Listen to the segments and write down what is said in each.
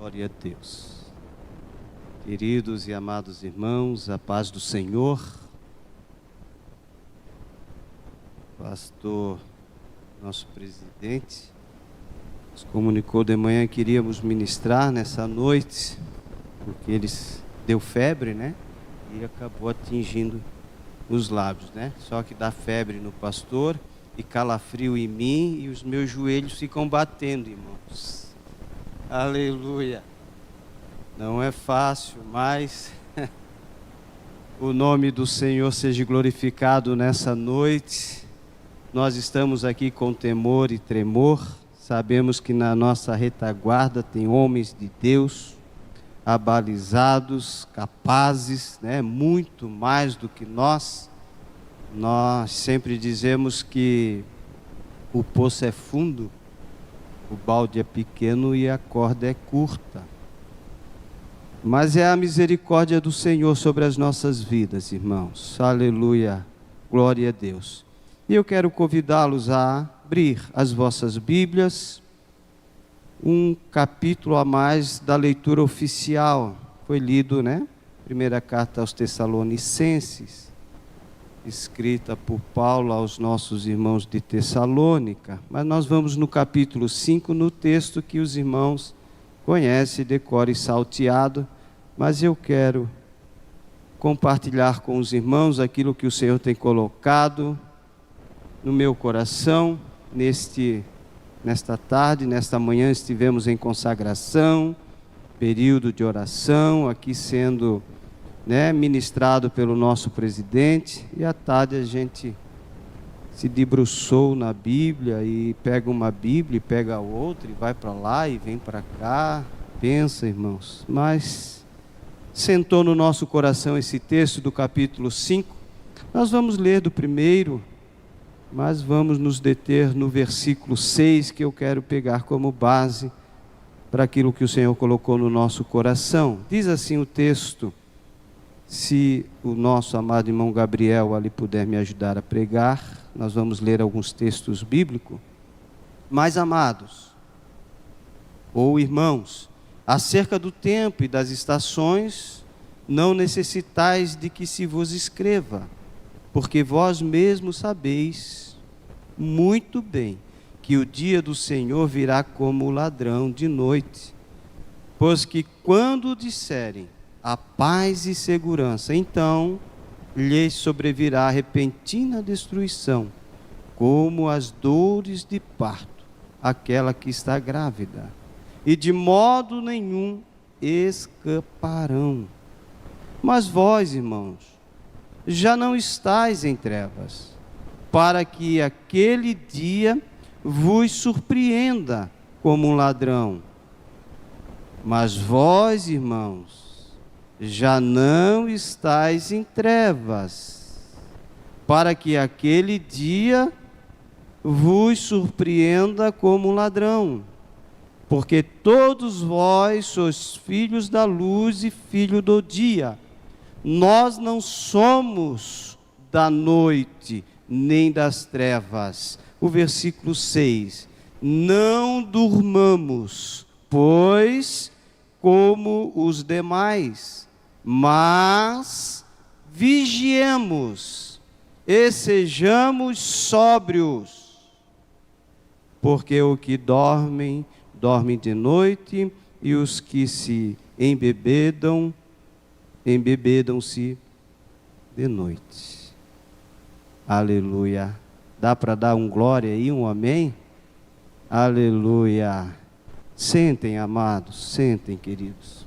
Glória a Deus. Queridos e amados irmãos, a paz do Senhor. Pastor, nosso presidente, nos comunicou de manhã que iríamos ministrar nessa noite, porque ele deu febre, né? E acabou atingindo os lábios, né? Só que dá febre no pastor e calafrio em mim e os meus joelhos ficam batendo, irmãos. Aleluia. Não é fácil, mas o nome do Senhor seja glorificado nessa noite. Nós estamos aqui com temor e tremor. Sabemos que na nossa retaguarda tem homens de Deus, abalizados, capazes, né? Muito mais do que nós. Nós sempre dizemos que o poço é fundo, o balde é pequeno e a corda é curta. Mas é a misericórdia do Senhor sobre as nossas vidas, irmãos. Aleluia, glória a Deus. E eu quero convidá-los a abrir as vossas Bíblias, um capítulo a mais da leitura oficial. Foi lido, né? Primeira carta aos Tessalonicenses, escrita por Paulo aos nossos irmãos de Tessalônica. Mas nós vamos no capítulo 5, no texto que os irmãos conhecem, decora e salteado. Mas eu quero compartilhar com os irmãos aquilo que o Senhor tem colocado no meu coração. Nesta tarde, nesta manhã, estivemos em consagração, período de oração, aqui sendo ministrado pelo nosso presidente, e à tarde a gente se debruçou na Bíblia e pega uma Bíblia e pega outra e vai para lá e vem para cá, pensa, irmãos, mas sentou no nosso coração esse texto do capítulo 5, nós vamos ler do primeiro, mas vamos nos deter no versículo 6, que eu quero pegar como base para aquilo que o Senhor colocou no nosso coração. Diz assim o texto. Se o nosso amado irmão Gabriel ali puder me ajudar a pregar, nós vamos ler alguns textos bíblicos. Mas, amados, ou irmãos, acerca do tempo e das estações, não necessitais de que se vos escreva, porque vós mesmos sabeis muito bem que o dia do Senhor virá como ladrão de noite. Pois que quando disserem a paz e segurança, então lhes sobrevirá repentina destruição, como as dores de parto, aquela que está grávida, e de modo nenhum escaparão. Mas vós, irmãos, já não estáis em trevas, para que aquele dia vos surpreenda como um ladrão. Mas vós, irmãos, já não estáis em trevas, para que aquele dia vos surpreenda como um ladrão. Porque todos vós sois filhos da luz e filhos do dia. Nós não somos da noite, nem das trevas. O versículo 6. Não durmamos, pois, como os demais, mas vigiemos e sejamos sóbrios, porque o que dormem, dormem de noite, e os que se embebedam, embebedam-se de noite. Aleluia. Dá para dar um glória aí, um amém? Aleluia. Sentem, amados, sentem, queridos.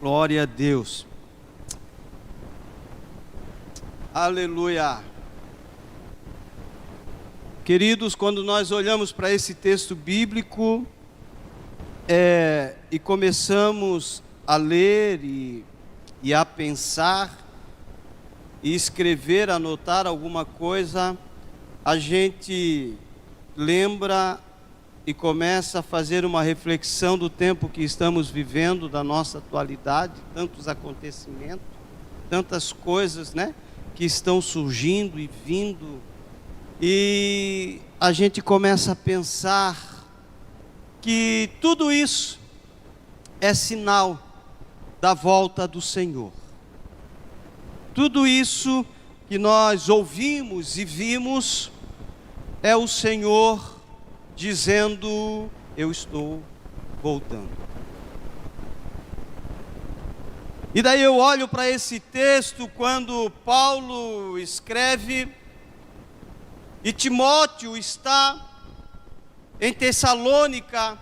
Glória a Deus. Aleluia. Queridos, quando nós olhamos para esse texto bíblico e começamos a ler e a pensar e escrever, anotar alguma coisa, a gente lembra e começa a fazer uma reflexão do tempo que estamos vivendo, da nossa atualidade, tantos acontecimentos, tantas coisas, que estão surgindo e vindo E a gente começa a pensar que tudo isso é sinal da volta do Senhor. Tudo isso que nós ouvimos e vimos é o Senhor dizendo: eu estou voltando. E daí eu olho para esse texto quando Paulo escreve e Timóteo está em Tessalônica,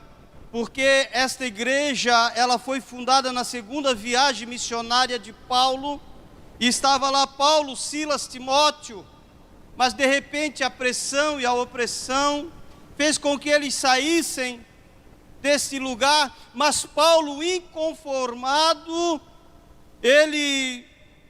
porque esta igreja ela foi fundada na segunda viagem missionária de Paulo, e estava lá Paulo, Silas, Timóteo, mas de repente a pressão e a opressão fez com que eles saíssem desse lugar, mas Paulo, inconformado, ele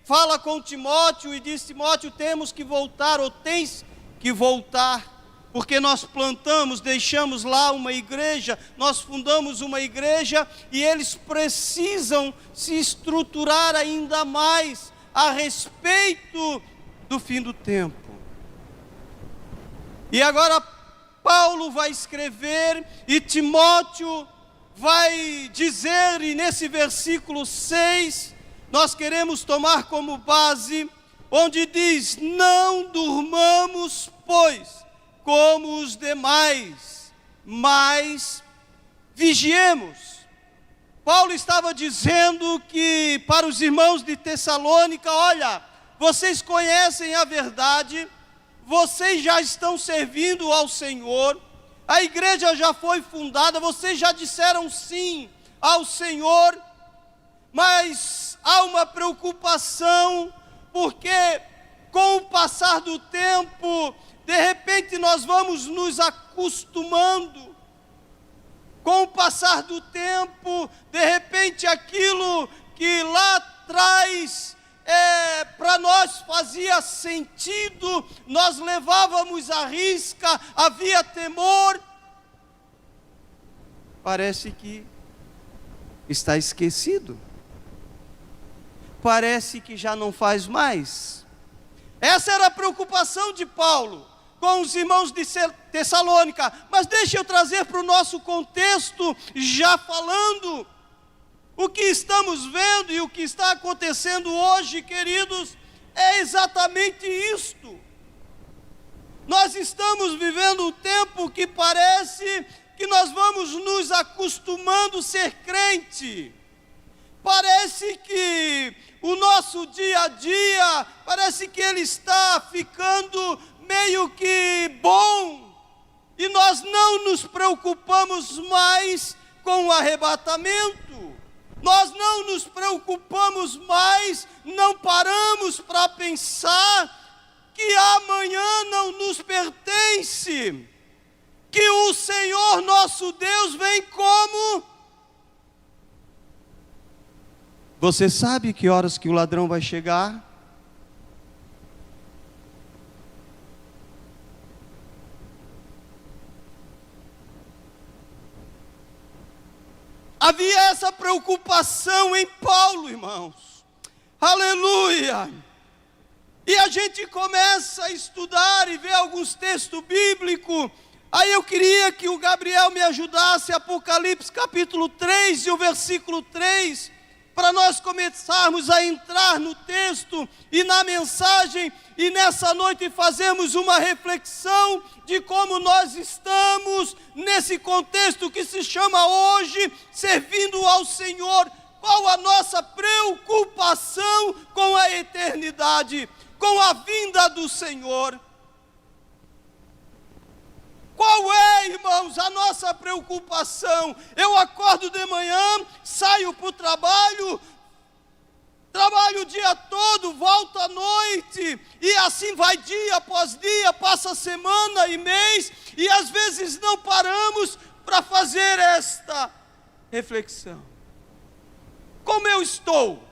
fala com Timóteo e diz: Timóteo, temos que voltar, ou tens que voltar, porque nós plantamos, deixamos lá uma igreja, nós fundamos uma igreja, e eles precisam se estruturar ainda mais a respeito do fim do tempo. E agora Paulo vai escrever, e Timóteo vai dizer, e nesse versículo 6, nós queremos tomar como base, onde diz: não durmamos, pois, como os demais, mas vigiemos. Paulo estava dizendo que para os irmãos de Tessalônica: olha, vocês conhecem a verdade, vocês já estão servindo ao Senhor, a igreja já foi fundada, vocês já disseram sim ao Senhor, mas há uma preocupação, porque com o passar do tempo, de repente nós vamos nos acostumando. Com o passar do tempo, de repente aquilo que lá atrás para nós fazia sentido, nós levávamos à risca, havia temor, parece que está esquecido. Parece que já não faz mais. Essa era a preocupação de Paulo com os irmãos de Tessalônica. Mas deixa eu trazer para o nosso contexto, já falando o que estamos vendo e o que está acontecendo hoje, queridos, é exatamente isto. Nós estamos vivendo um tempo que parece que nós vamos nos acostumando a ser crente. Parece que o nosso dia a dia, parece que ele está ficando meio que bom, e nós não nos preocupamos mais com o arrebatamento, nós não nos preocupamos mais, não paramos para pensar que amanhã não nos pertence, que o Senhor nosso Deus vem como... Você sabe que horas que o ladrão vai chegar? Havia essa preocupação em Paulo, irmãos. Aleluia! E a gente começa a estudar e ver alguns textos bíblicos. Aí eu queria que o Gabriel me ajudasse, Apocalipse capítulo 3 e o versículo 3, para nós começarmos a entrar no texto e na mensagem, e nessa noite fazemos uma reflexão de como nós estamos nesse contexto que se chama hoje, servindo ao Senhor. Qual a nossa preocupação com a eternidade, com a vinda do Senhor? Qual é, irmãos, a nossa preocupação? Eu acordo de manhã, saio para o trabalho o dia todo, volto à noite, e assim vai dia após dia, passa semana e mês, e às vezes não paramos para fazer esta reflexão. Como eu estou?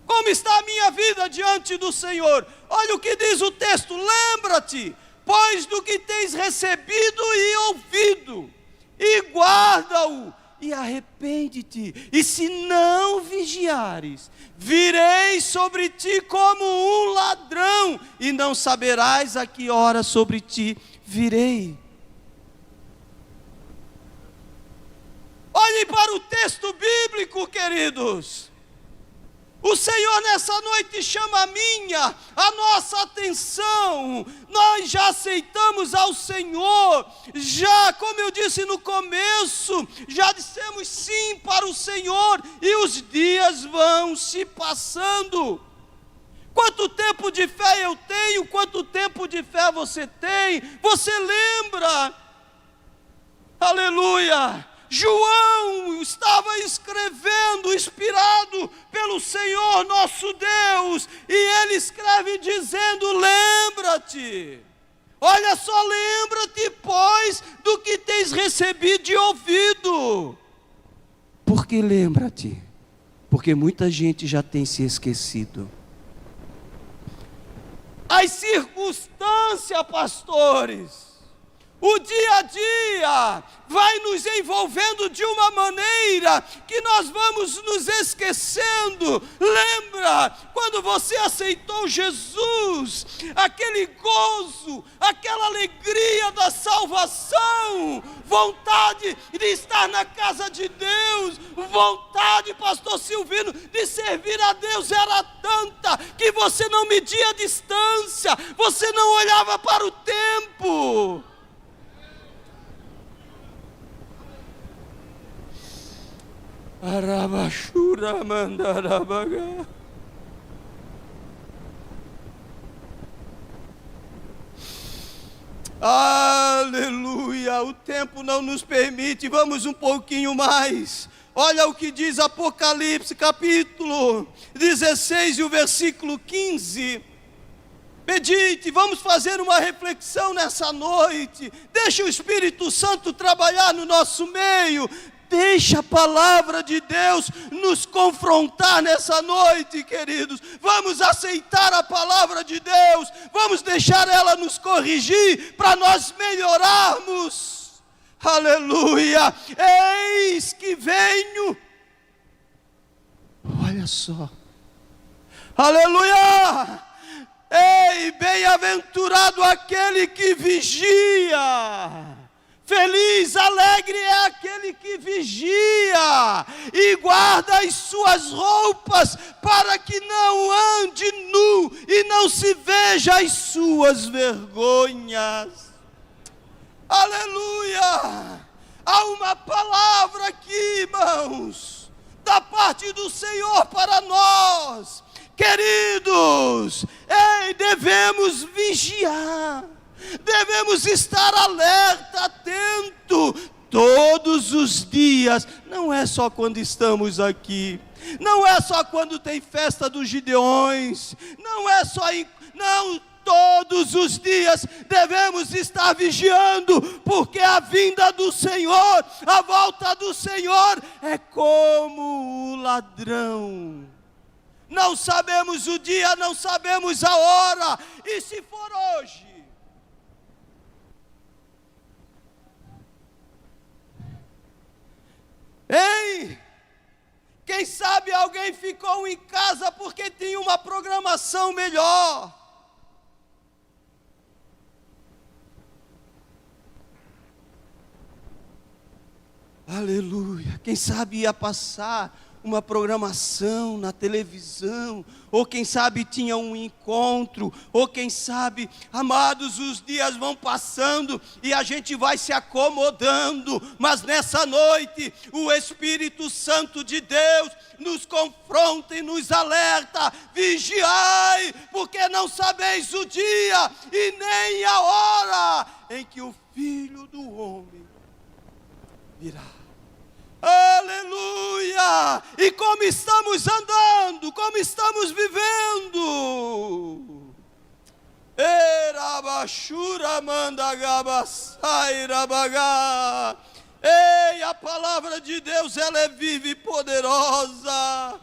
Como está a minha vida diante do Senhor? Olha o que diz o texto: lembra-te, pois, do que tens recebido e ouvido, e guarda-o, e arrepende-te. E se não vigiares, virei sobre ti como um ladrão, e não saberás a que hora sobre ti virei. Olhem para o texto bíblico, queridos. O Senhor nessa noite chama a nossa atenção. Nós já aceitamos ao Senhor, já, como eu disse no começo, já dissemos sim para o Senhor, e os dias vão se passando. Quanto tempo de fé eu tenho? Quanto tempo de fé você tem? Você lembra? Aleluia! João estava escrevendo, inspirado pelo Senhor nosso Deus, e ele escreve dizendo: lembra-te, olha só, lembra-te, pois, do que tens recebido de ouvido. Por que lembra-te? Porque muita gente já tem se esquecido. As circunstâncias, pastores, o dia a dia vai nos envolvendo de uma maneira que nós vamos nos esquecendo. Lembra quando você aceitou Jesus, aquele gozo, aquela alegria da salvação, vontade de estar na casa de Deus, vontade, pastor Silvino, de servir a Deus era tanta que você não media a distância, você não olhava para o tempo. Arabashura mandarabaga. Aleluia, o tempo não nos permite, vamos um pouquinho mais. Olha o que diz Apocalipse capítulo 16 e o versículo 15. Medite, vamos fazer uma reflexão nessa noite. Deixa o Espírito Santo trabalhar no nosso meio. Deixa a palavra de Deus nos confrontar nessa noite, queridos. Vamos aceitar a palavra de Deus, vamos deixar ela nos corrigir, para nós melhorarmos. Aleluia, eis que venho. Olha só, aleluia. Ei, bem-aventurado aquele que vigia. Feliz, alegre é aquele que vigia e guarda as suas roupas, para que não ande nu e não se veja as suas vergonhas. Aleluia! Há uma palavra aqui, irmãos, da parte do Senhor para nós. Queridos, devemos vigiar. Devemos estar alerta, atento, todos os dias. Não é só quando estamos aqui, não é só quando tem festa dos Gideões, não, todos os dias devemos estar vigiando, porque a vinda do Senhor, a volta do Senhor é como o ladrão. Não sabemos o dia, não sabemos a hora, e se for hoje, ei, quem sabe alguém ficou em casa porque tinha uma programação melhor. Aleluia, quem sabe ia passar uma programação na televisão, ou quem sabe tinha um encontro, ou quem sabe, amados, os dias vão passando e a gente vai se acomodando, mas nessa noite o Espírito Santo de Deus nos confronta e nos alerta: vigiai, porque não sabeis o dia e nem a hora em que o Filho do Homem virá. Aleluia! E como estamos andando, como estamos vivendo? Erabashura mandagabasairabagá. Ei, a palavra de Deus, ela é viva e poderosa.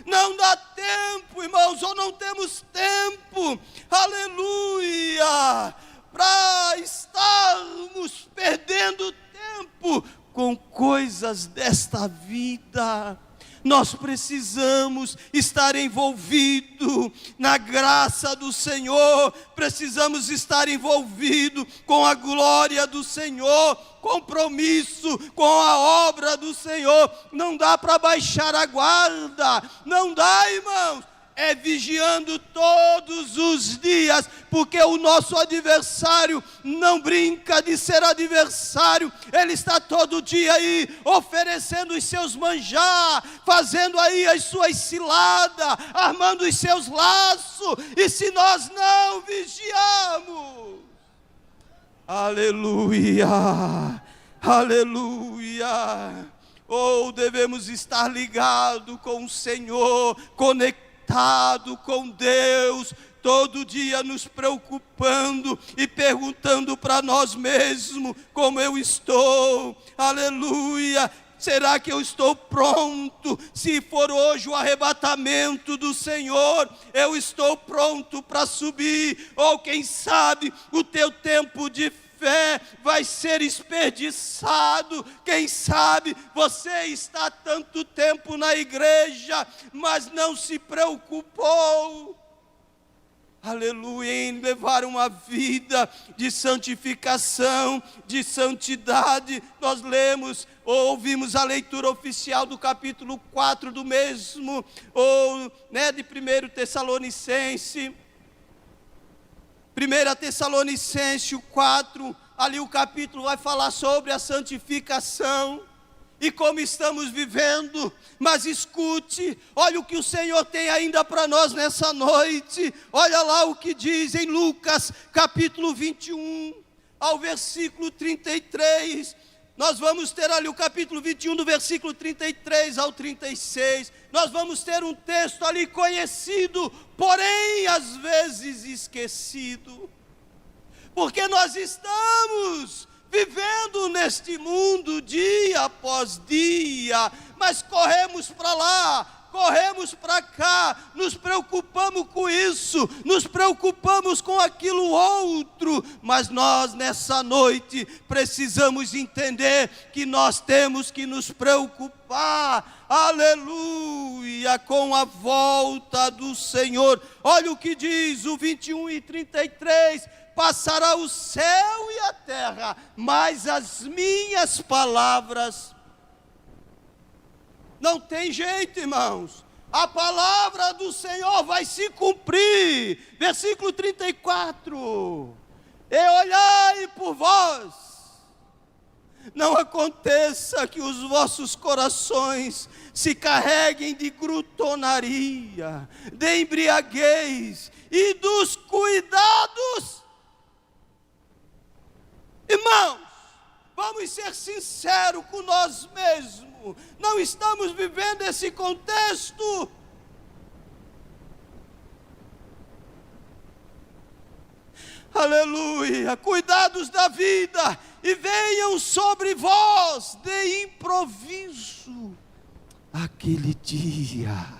Não dá tempo, irmãos, ou não temos tempo, aleluia, para estarmos perdendo tempo com coisas desta vida. Nós precisamos estar envolvidos na graça do Senhor, precisamos estar envolvidos com a glória do Senhor, compromisso com a obra do Senhor. Não dá para baixar a guarda, não dá, irmãos. É vigiando todos os dias, porque o nosso adversário não brinca de ser adversário, ele está todo dia aí, oferecendo os seus manjar, fazendo aí as suas ciladas, armando os seus laços, e se nós não vigiarmos, aleluia, aleluia, devemos estar ligados com o Senhor, conectados com Deus, todo dia nos preocupando e perguntando para nós mesmos: como eu estou? Aleluia! Será que eu estou pronto? Se for hoje o arrebatamento do Senhor, eu estou pronto para subir? Ou quem sabe o teu tempo de fé vai ser desperdiçado. Quem sabe você está tanto tempo na igreja, mas não se preocupou, aleluia, em levar uma vida de santificação, de santidade. Nós lemos, ouvimos a leitura oficial do capítulo 4 do mesmo, de 1 Tessalonicenses, 1 Tessalonicenses 4, ali o capítulo vai falar sobre a santificação e como estamos vivendo. Mas escute, olha o que o Senhor tem ainda para nós nessa noite. Olha lá o que diz em Lucas capítulo 21, ao versículo 33. Nós vamos ter ali o capítulo 21, do versículo 33 ao 36. Nós vamos ter um texto ali conhecido, porém às vezes esquecido. Porque nós estamos vivendo neste mundo dia após dia, mas corremos para lá, corremos para cá, nos preocupamos com isso, nos preocupamos com aquilo outro, mas nós nessa noite precisamos entender que nós temos que nos preocupar, aleluia, com a volta do Senhor. Olha o que diz o 21 e 33, passará o céu e a terra, mas as minhas palavras não tem jeito, irmãos. A palavra do Senhor vai se cumprir. Versículo 34. E olhai por vós, não aconteça que os vossos corações se carreguem de glutonaria, de embriaguez e dos cuidados. Irmãos, vamos ser sinceros com nós mesmos. Não estamos vivendo esse contexto. Aleluia, cuidados da vida, e venham sobre vós de improviso aquele dia.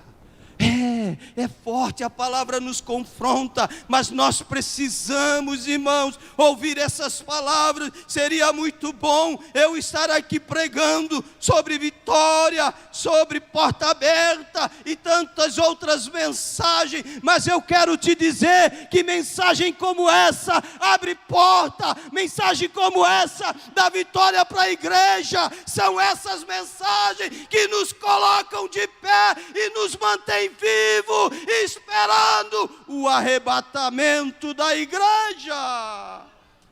É forte, a palavra nos confronta, mas nós precisamos, irmãos, ouvir essas palavras. Seria muito bom eu estar aqui pregando sobre vitória, sobre porta aberta e tantas outras mensagens, mas eu quero te dizer que mensagem como essa abre porta, mensagem como essa dá vitória para a igreja. São essas mensagens que nos colocam de pé e nos mantém vivo, esperando o arrebatamento da igreja.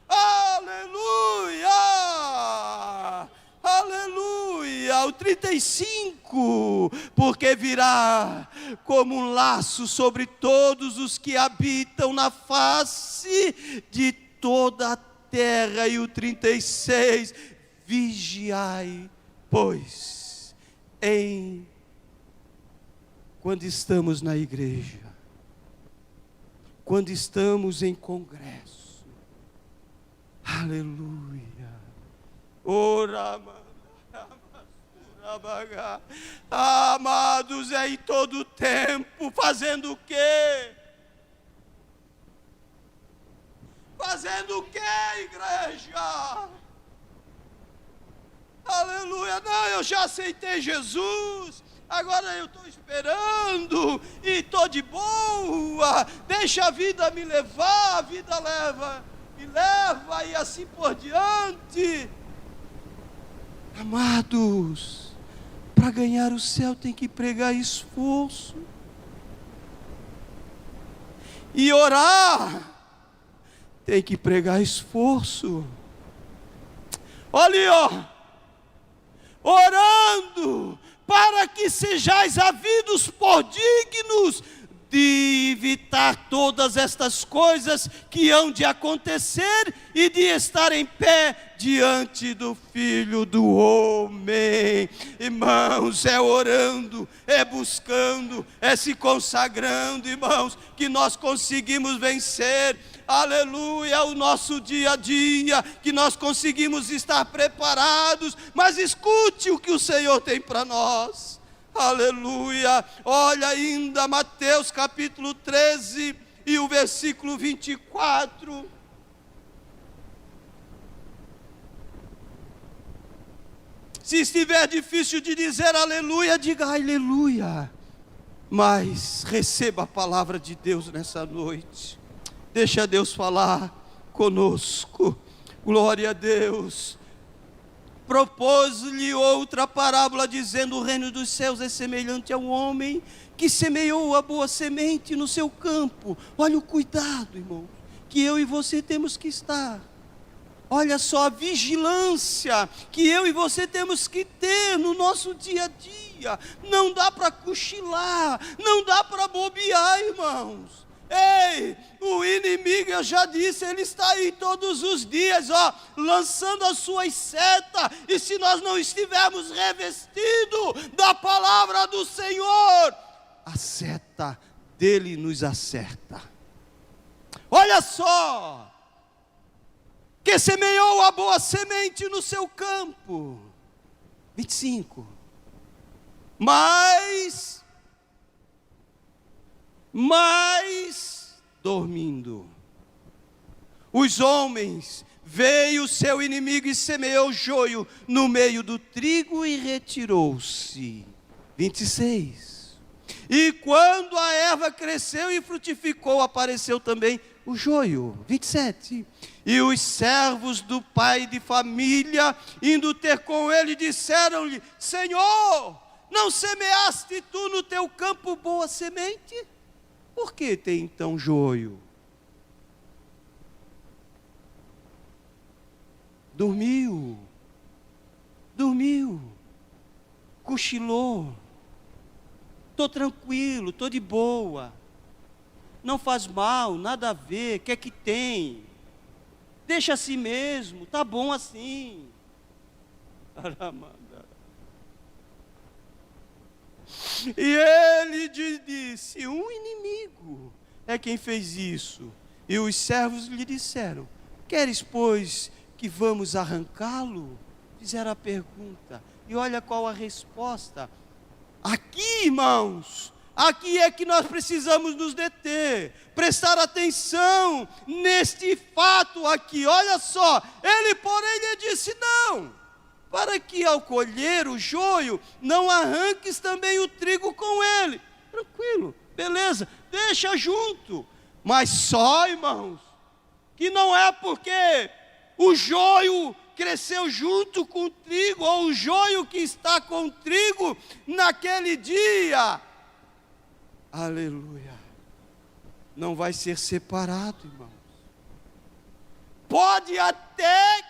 Aleluia, aleluia. O 35, porque virá como um laço sobre todos os que habitam na face de toda a terra. E o 36, vigiai, pois, quando estamos na igreja, quando estamos em congresso, aleluia, amados, é em todo tempo, fazendo o quê? Fazendo o quê, igreja? Aleluia. aleluia, não, eu já aceitei Jesus, agora eu estou esperando e estou de boa, deixa a vida me levar, a vida me leva e assim por diante. Amados, para ganhar o céu tem que pregar esforço e orar, tem que pregar esforço. Olha, ó, orando para que sejais havidos por dignos de evitar todas estas coisas que hão de acontecer e de estar em pé diante do Filho do Homem. Irmãos, é orando, é buscando, é se consagrando, irmãos, que nós conseguimos vencer, aleluia, o nosso dia a dia, que nós conseguimos estar preparados. Mas escute o que o Senhor tem para nós. Aleluia, olha ainda Mateus capítulo 13 e o versículo 24. Se estiver difícil de dizer aleluia, diga aleluia. Mas receba a palavra de Deus nessa noite. Deixa Deus falar conosco. Glória a Deus. Propôs-lhe outra parábola, dizendo: o reino dos céus é semelhante a um homem que semeou a boa semente no seu campo. Olha o cuidado, irmão, que eu e você temos que estar. Olha só a vigilância que eu e você temos que ter no nosso dia a dia. Não dá para cochilar, não dá para bobear, irmãos. Ei, o inimigo, eu já disse, ele está aí todos os dias, ó, lançando as suas setas, e se nós não estivermos revestidos da palavra do Senhor, a seta dele nos acerta. Olha só, que semeou a boa semente no seu campo, 25, mas dormindo, os homens, veio o seu inimigo e semeou joio no meio do trigo e retirou-se. 26, e quando a erva cresceu e frutificou, apareceu também o joio. 27, e os servos do pai de família, indo ter com ele, disseram-lhe: Senhor, não semeaste tu no teu campo boa semente? Por que tem então joio? Dormiu, cochilou. Estou tranquilo, estou de boa, não faz mal, nada a ver, o que é que tem? Deixa assim mesmo, está bom assim. E ele disse: um inimigo é quem fez isso. E os servos lhe disseram: queres, pois, que vamos arrancá-lo? Fizeram a pergunta, e olha qual a resposta. Aqui, irmãos, aqui é que nós precisamos nos deter, prestar atenção neste fato aqui. Olha só, ele porém lhe disse: não, para que ao colher o joio, não arranques também o trigo com ele. Tranquilo, beleza, deixa junto. Mas só, irmãos, que não é porque o joio cresceu junto com o trigo, ou o joio que está com o trigo naquele dia, aleluia, não vai ser separado, irmãos. Pode até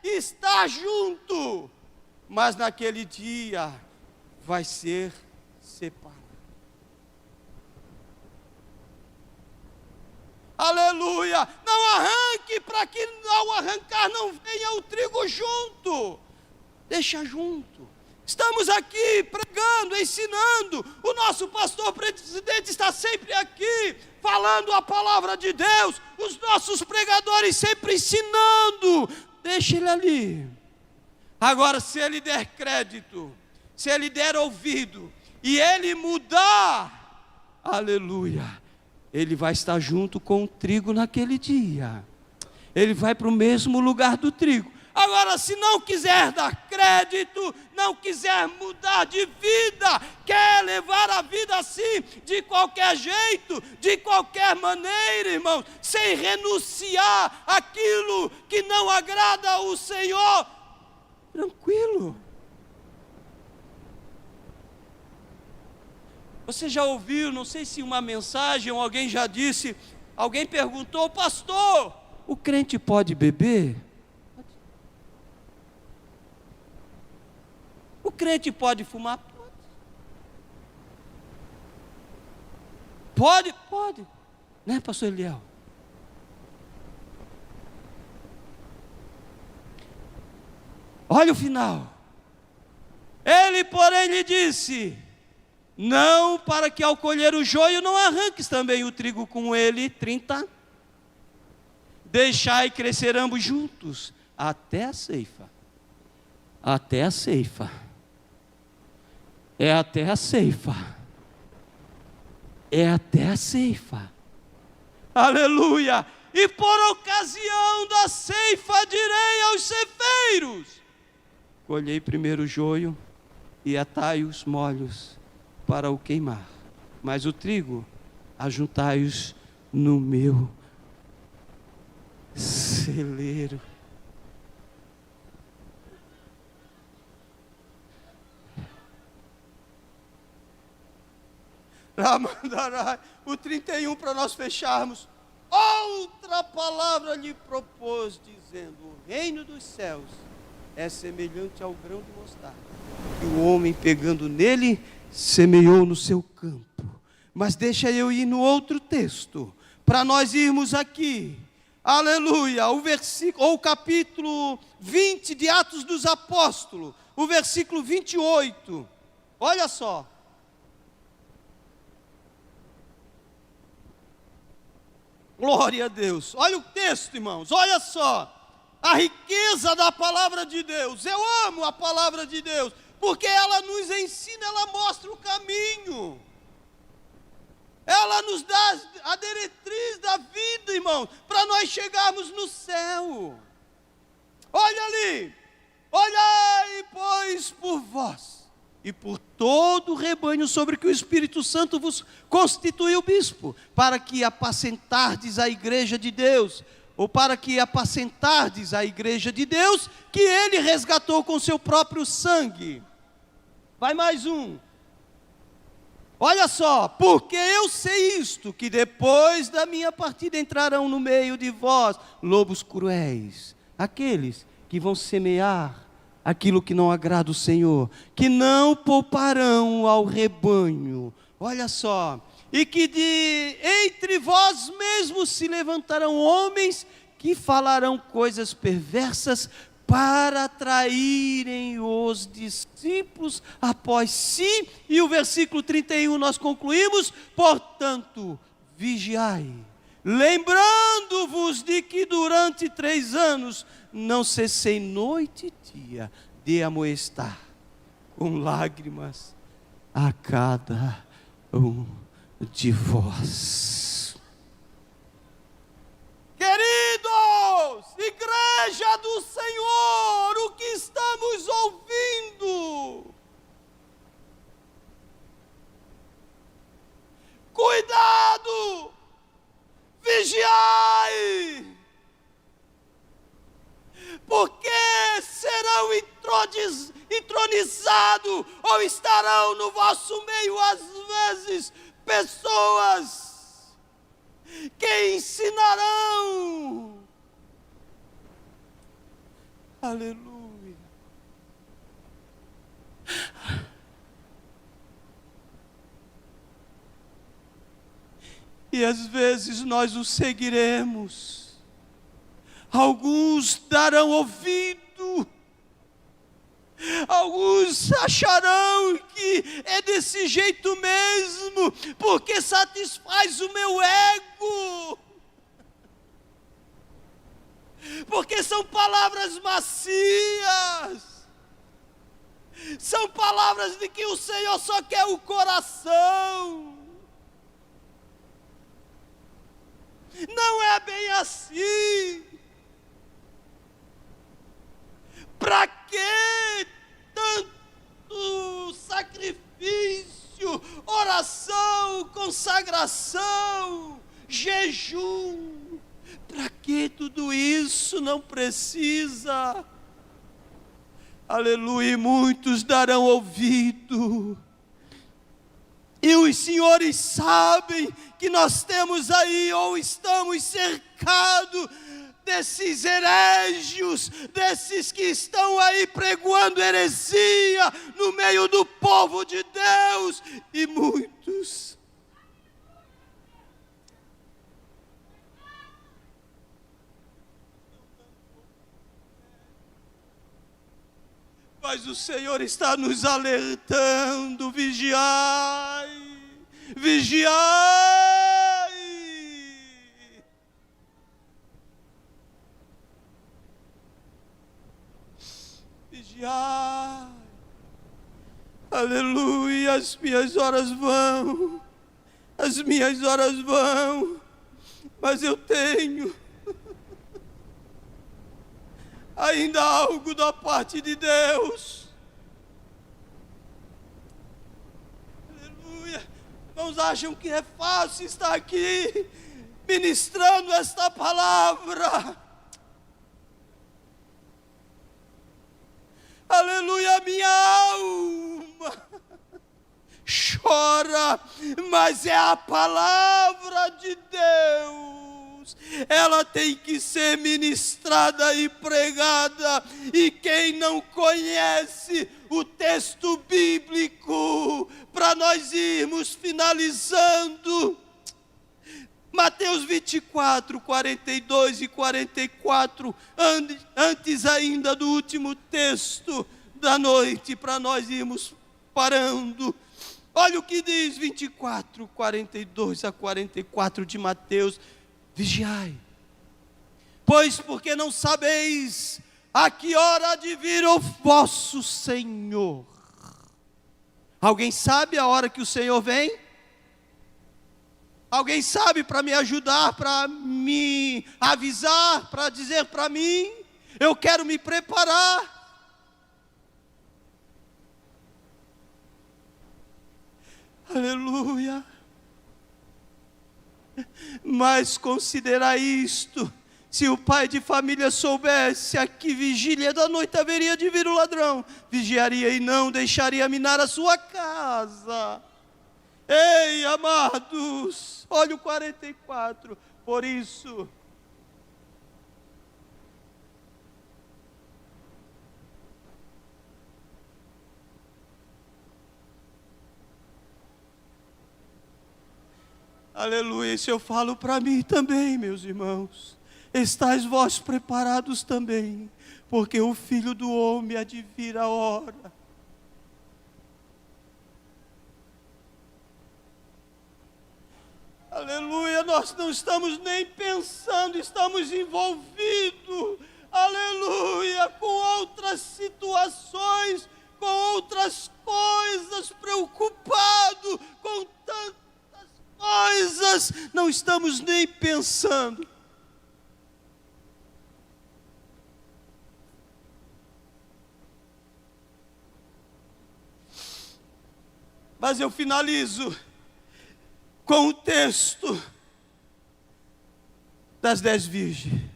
estar junto, mas naquele dia vai ser separado. Aleluia, não arranque, para que ao arrancar não venha o trigo junto, deixa junto. Estamos aqui pregando, ensinando, o nosso pastor presidente está sempre aqui, falando a palavra de Deus, os nossos pregadores sempre ensinando, deixa ele ali. Agora, se ele der crédito, se ele der ouvido, e ele mudar, aleluia, ele vai estar junto com o trigo naquele dia, ele vai para o mesmo lugar do trigo. Agora, se não quiser dar crédito, não quiser mudar de vida, quer levar a vida assim, de qualquer jeito, de qualquer maneira, irmãos, sem renunciar àquilo que não agrada ao Senhor, tranquilo. Você já ouviu, não sei se uma mensagem ou alguém já disse, alguém perguntou: pastor, o crente pode beber? O crente pode fumar? Pode. Pode. Né, pastor Eliel? Olha o final. Ele, porém, lhe disse: não, para que ao colher o joio não arranques também o trigo com ele. 30. Deixai crescer ambos juntos, até a ceifa. Até a ceifa. É até a ceifa. É até a ceifa. Aleluia! E por ocasião da ceifa direi aos ceifeiros: colhei primeiro o joio e atai os molhos para o queimar, mas o trigo ajuntai-os no meu celeiro. O 31 para nós fecharmos. Outra palavra lhe propôs, dizendo: o reino dos céus é semelhante ao grão de mostarda, que o homem, pegando nele, semeou no seu campo. Mas deixa eu ir no outro texto, para nós irmos aqui. Aleluia, o versículo, ou o capítulo 20 de Atos dos Apóstolos, o versículo 28. Olha só. Glória a Deus. Olha o texto, irmãos, olha só. A riqueza da palavra de Deus. Eu amo a palavra de Deus, porque ela nos ensina, ela mostra o caminho. Ela nos dá a diretriz da vida, irmão, para nós chegarmos no céu. Olha ali. Olhai, pois, por vós e por todo o rebanho sobre que o Espírito Santo vos constituiu bispo, para que apacentardes a igreja de Deus, ou para que apacentardes a igreja de Deus, que ele resgatou com seu próprio sangue. Vai mais um. Olha só, porque eu sei isto, que depois da minha partida entrarão no meio de vós lobos cruéis, aqueles que vão semear aquilo que não agrada o Senhor, que não pouparão ao rebanho. Olha só, e que entre vós mesmos se levantarão homens que falarão coisas perversas para atraírem os discípulos após si. E o versículo 31 nós concluímos: portanto, vigiai, lembrando-vos de que durante 3 anos não cessei noite e dia de amoestar com lágrimas a cada um de vós. Queridos, igreja do Senhor, o que estamos ouvindo? Cuidado, vigiai, porque serão entronizados ou estarão no vosso meio às vezes pessoas que ensinarão. Aleluia. E às vezes nós os seguiremos. Alguns darão ouvido, alguns acharão que é desse jeito mesmo, porque satisfaz o meu ego, porque são palavras macias, são palavras de que o Senhor só quer o coração. Não é bem assim. jejum. Para que tudo isso? Não precisa. Aleluia, e muitos darão ouvido. E os senhores sabem que nós temos aí, ou estamos cercados desses herégios, desses que estão aí pregoando heresia no meio do povo de Deus, e muitos. Mas o Senhor está nos alertando: vigiai, vigiai. Vigiai. Aleluia, as minhas horas vão, as minhas horas vão, mas eu tenho ainda algo da parte de Deus. Aleluia. Irmãos, acham que é fácil estar aqui ministrando esta palavra? Aleluia, minha alma chora, mas é a palavra de Deus. Ela tem que ser ministrada e pregada. E quem não conhece o texto bíblico, para nós irmos finalizando, Mateus 24, 42 e 44, antes ainda do último texto da noite, para nós irmos parando. Olha o que diz 24, 42 a 44 de Mateus: vigiai, pois porque não sabeis a que hora há de vir o vosso Senhor. Alguém sabe a hora que o Senhor vem? Alguém sabe para me ajudar, para me avisar, para dizer para mim? Eu quero me preparar. Aleluia. Mas considerai isto: se o pai de família soubesse a que vigília da noite haveria de vir o ladrão, vigiaria e não deixaria minar a sua casa. Ei, amados, olha o 44, por isso, aleluia, isso eu falo para mim também, meus irmãos. Estais vós preparados também, porque o Filho do Homem há de vir a hora. Aleluia, nós não estamos nem pensando, estamos envolvidos, aleluia, com outras situações, com outras coisas, preocupados com tantas coisas, não estamos nem pensando. Mas eu finalizo com o texto das 10 virgens.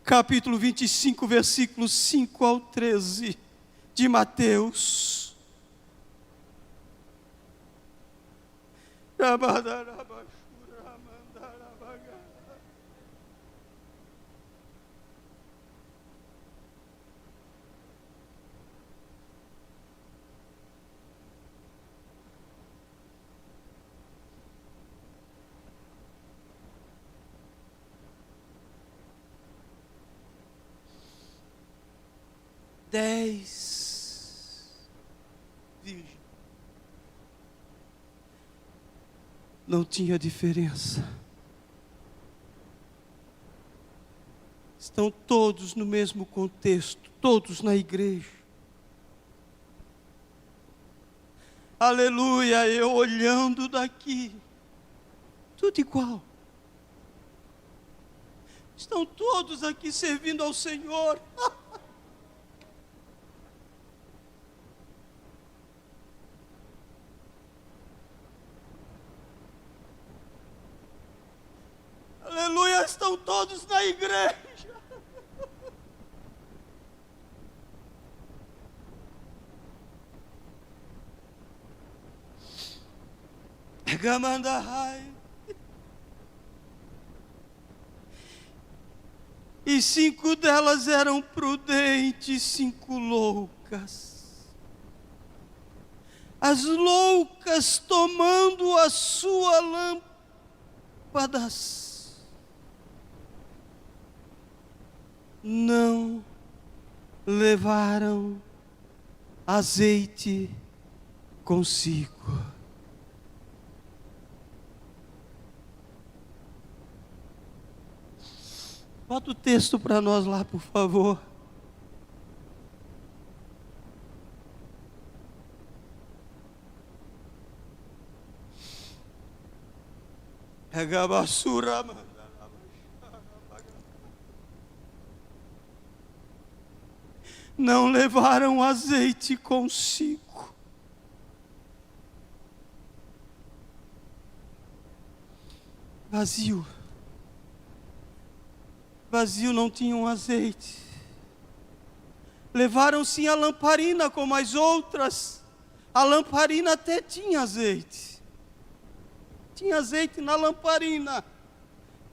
Capítulo 25, versículos 5 ao 13 de Mateus. Dez virgens. Não tinha diferença. Estão todos no mesmo contexto, todos na igreja. Aleluia, eu olhando daqui, tudo igual. Estão todos aqui servindo ao Senhor. estão todos na igreja. Gamandahai. E 5 delas eram prudentes, 5 loucas. As loucas tomando as suas lâmpadas, não levaram azeite consigo. Bota o texto para nós lá, por favor. Pega a basura, mano. Não levaram azeite consigo. Vazio. Vazio, não tinham azeite. Levaram sim a lamparina como as outras. A lamparina até tinha azeite. Tinha azeite na lamparina.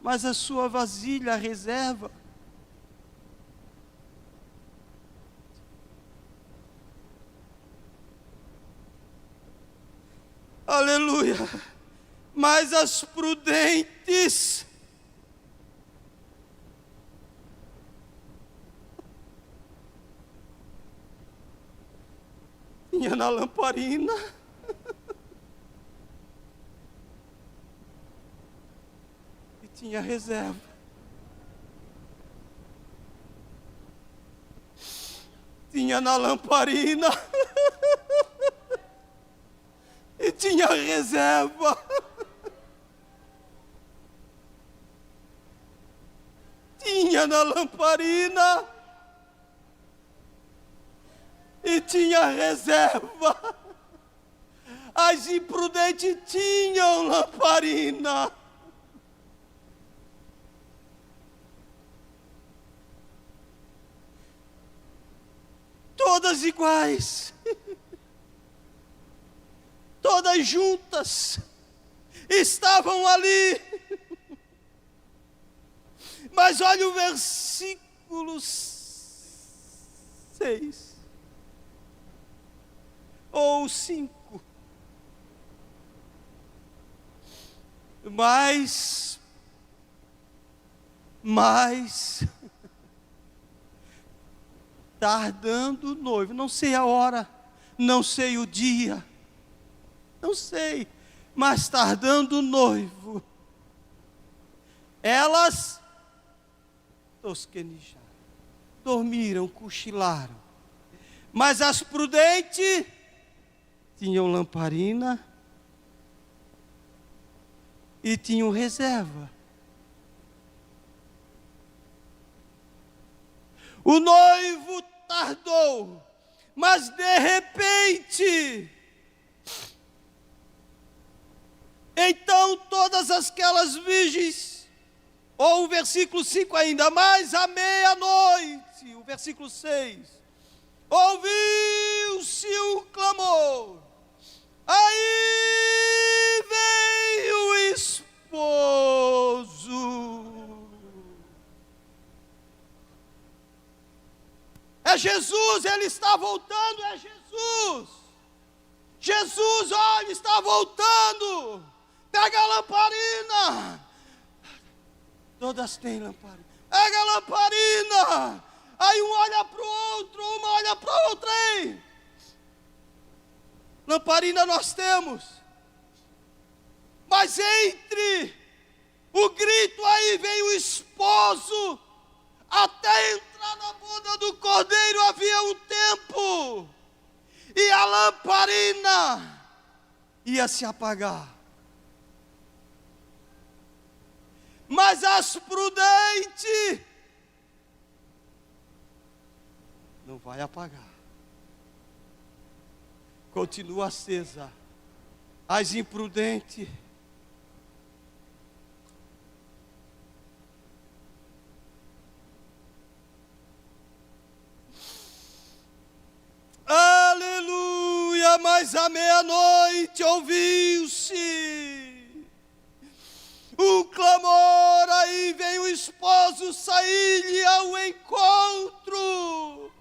Mas a sua vasilha, a reserva, aleluia. Mas as prudentes tinha na lamparina. E tinha reserva. Tinha na lamparina. E tinha reserva. Tinha na lamparina. E tinha reserva. As imprudentes tinham lamparina. Todas iguais. Todas juntas. Estavam ali. Mas olha o versículo 6. Ou 5. Mas tardando o noivo, não sei a hora, não sei o dia, não sei, mas tardando o noivo, elas tosquenijaram, dormiram, cochilaram, mas as prudentes tinham lamparina e tinham reserva. O noivo tardou, mas de repente, então todas aquelas virgens, ou o versículo 5 ainda, mais à meia-noite, o versículo 6, ouviu-se um clamor, aí veio o esposo. É Jesus, ele está voltando, é Jesus. Jesus, olha, está voltando. Pega a lamparina. Todas têm lamparina. Pega a lamparina. Aí um olha para o outro, uma olha para a outra. Hein? Lamparina nós temos. Mas entre o grito aí vem o esposo. Até entrar na boda do Cordeiro havia um tempo. E a lamparina ia se apagar. Mas as prudentes não vai apagar. Continua acesa. As imprudentes Mas à meia-noite ouviu-se um clamor, aí vem o esposo sair-lhe ao encontro.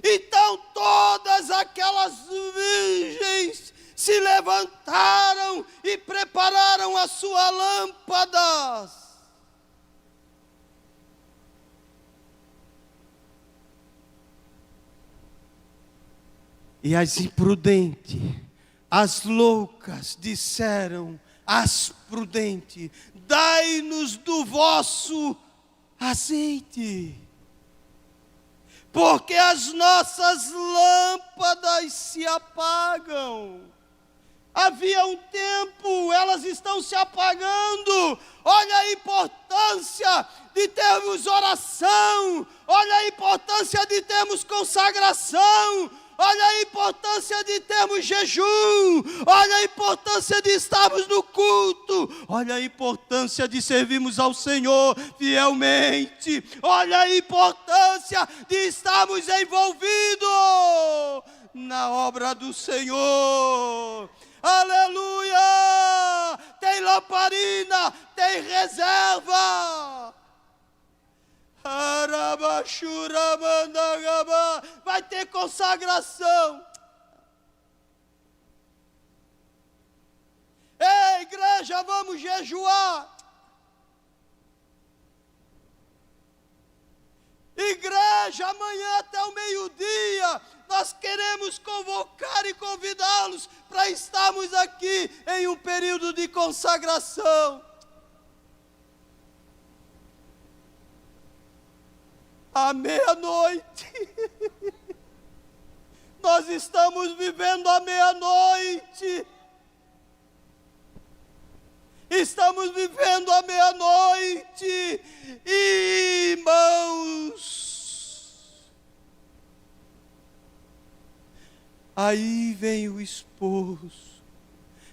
Então todas aquelas virgens se levantaram e prepararam as suas lâmpadas. E as imprudentes, as loucas disseram às prudentes: dai-nos do vosso azeite, porque as nossas lâmpadas se apagam. Havia um tempo, elas estão se apagando. Olha a importância de termos oração, olha a importância de termos consagração, olha a importância de termos jejum, olha a importância de estarmos no culto, olha a importância de servirmos ao Senhor fielmente, olha a importância de estarmos envolvidos na obra do Senhor. Aleluia! Tem lamparina, tem reserva. Vai ter consagração. Ei, igreja, vamos jejuar. Igreja, amanhã até o meio-dia, nós queremos convocar e convidá-los para estarmos aqui em um período de consagração. À meia-noite, nós estamos vivendo a meia-noite, estamos vivendo a meia-noite, irmãos. Aí vem o esposo,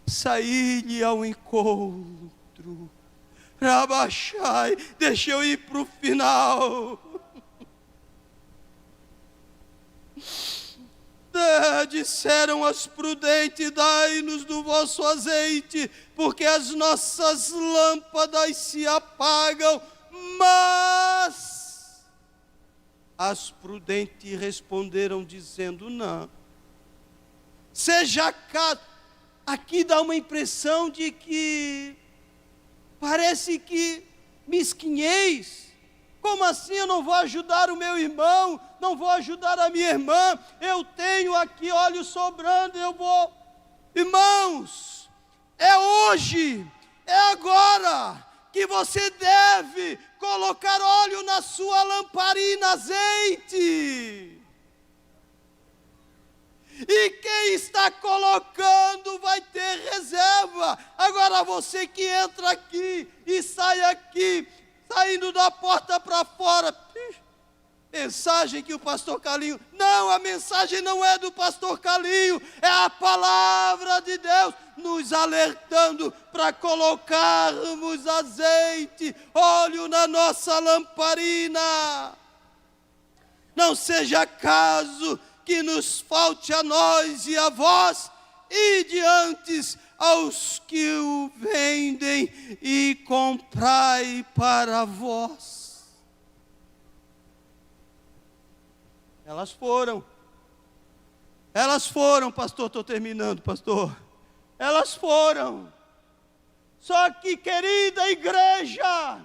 sair-lhe ao encontro. Rabachai, deixa eu ir para o final. Disseram as prudentes: dai-nos do vosso azeite, porque as nossas lâmpadas se apagam. Mas as prudentes responderam dizendo: não, seja cá. Aqui dá uma impressão de que parece que mesquinhez. Como assim eu não vou ajudar o meu irmão? Não vou ajudar a minha irmã? Eu tenho aqui óleo sobrando, eu vou. Irmãos, é hoje, é agora que você deve colocar óleo na sua lamparina, azeite. E quem está colocando vai ter reserva. Agora você que entra aqui e sai aqui, saindo da porta para fora, mensagem que o pastor Carlinho... Não, a mensagem não é do pastor Carlinho, é a palavra de Deus nos alertando para colocarmos azeite, óleo na nossa lamparina. Não seja caso que nos falte a nós e a vós, e diante aos que o vendem e comprai para vós. Elas foram, pastor, estou terminando, pastor. Elas foram. Só que, querida igreja,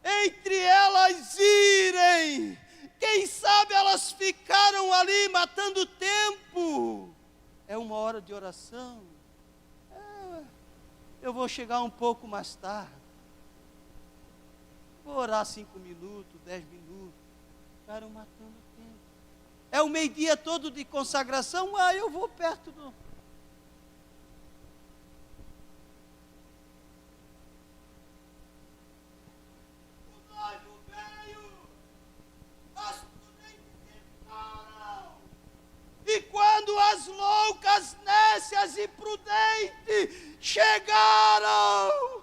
entre elas irem, quem sabe elas ficaram ali matando tempo. É uma hora de oração. Eu vou chegar um pouco mais tarde. Vou orar 5 minutos, 10 minutos. Ficaram matando tempo. É o meio-dia todo de consagração. Eu vou perto do... O noivo veio. As prudentes entraram. E quando as loucas, nécias e prudentes chegaram,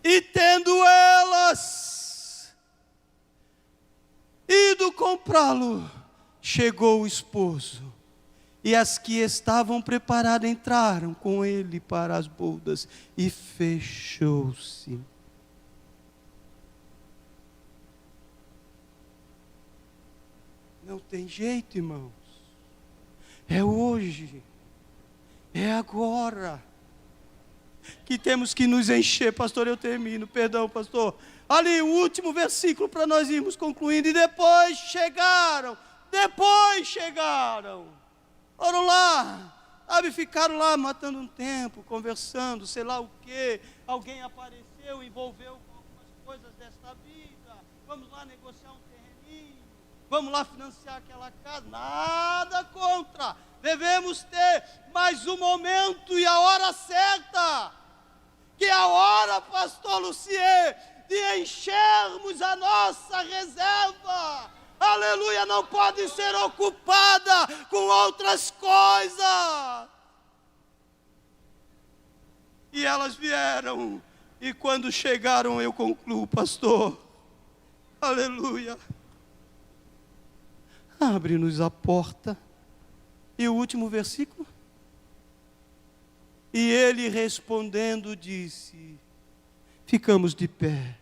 e tendo elas encontrá-lo, chegou o esposo. E as que estavam preparadas entraram com ele para as bodas. E fechou-se. Não tem jeito, irmãos. É hoje. É agora. Que temos que nos encher. Pastor, eu termino. Perdão, pastor. Ali o último versículo para nós irmos concluindo. E depois chegaram. Foram lá, sabe, ficaram lá matando um tempo, conversando, sei lá o quê. Alguém apareceu, envolveu com algumas coisas desta vida. Vamos lá negociar um terreninho, vamos lá financiar aquela casa. Nada contra, devemos ter mais um momento e a hora certa, que é a hora, pastor Lucier, de enchermos a nossa reserva. Aleluia, não pode ser ocupada com outras coisas. E elas vieram, e quando chegaram, eu concluo, pastor, aleluia, abre-nos a porta. E o último versículo? E ele respondendo disse, ficamos de pé.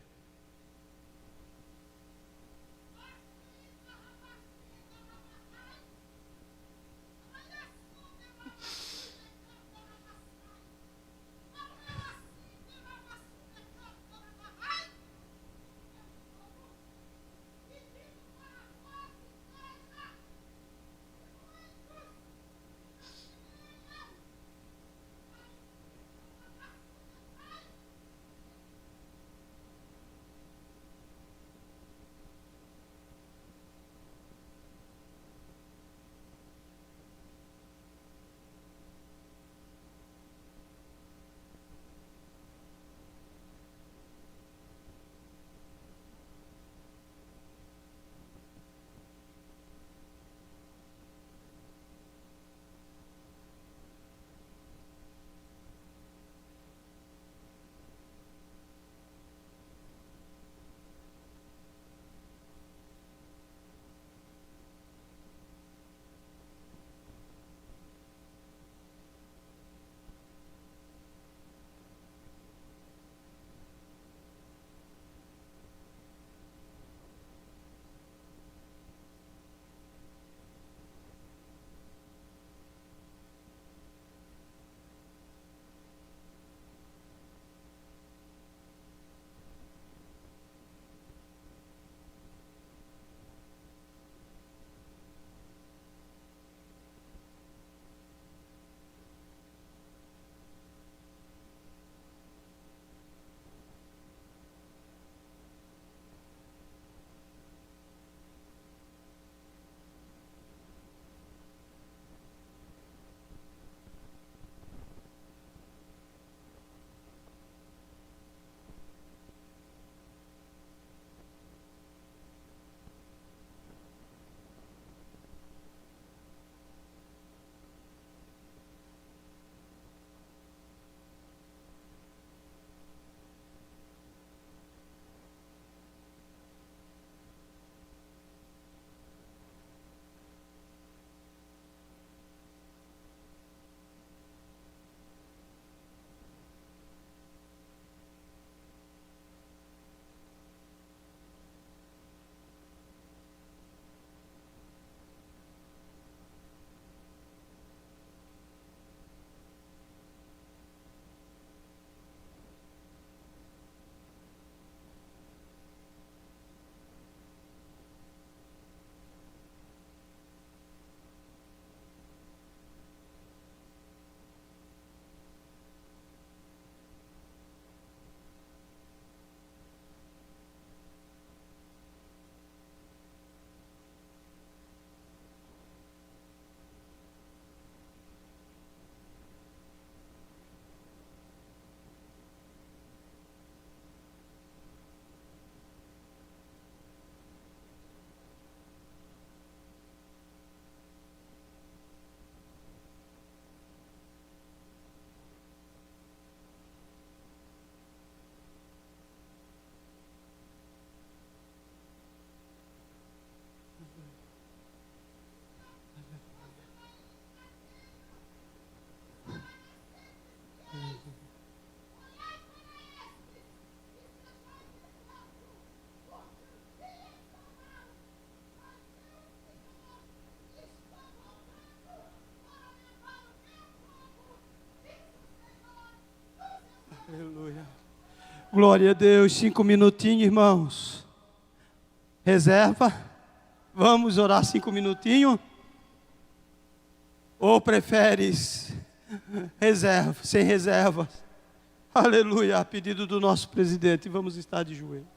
Glória a Deus. 5 minutinhos, irmãos. Reserva. Vamos orar 5 minutinhos? Ou preferes reserva, sem reservas? Aleluia, a pedido do nosso presidente, vamos estar de joelho.